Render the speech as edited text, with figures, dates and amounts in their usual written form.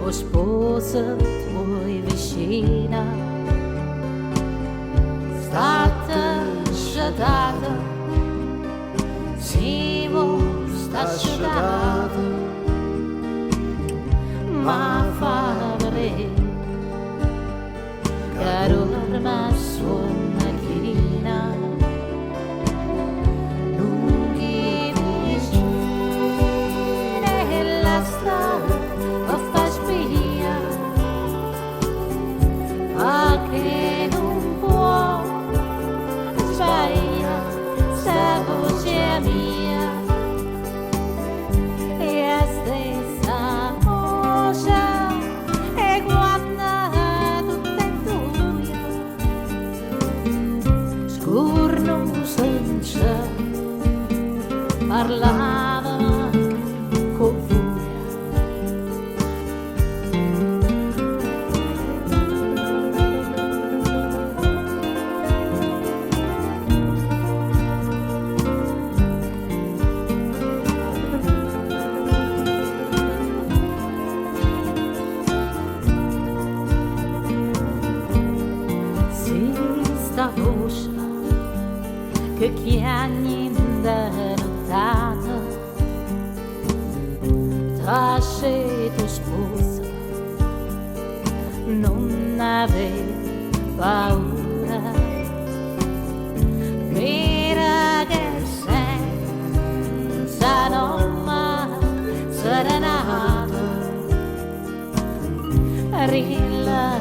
o sposa tuoi vicina, stata sciatata, Simo sta sciatata, ma fa vedere che dorma su macchina. Lunghi vicini nella strada lo fa spia, ma che non può sbagliare sta voce mia, e la stessa voce e guarda tutta in buia, scorno senza parlavano con furia. Si sta voce che chiagni da nottata, trasce tua sposa, non avevi paura, mira che senza nome serenata, rilla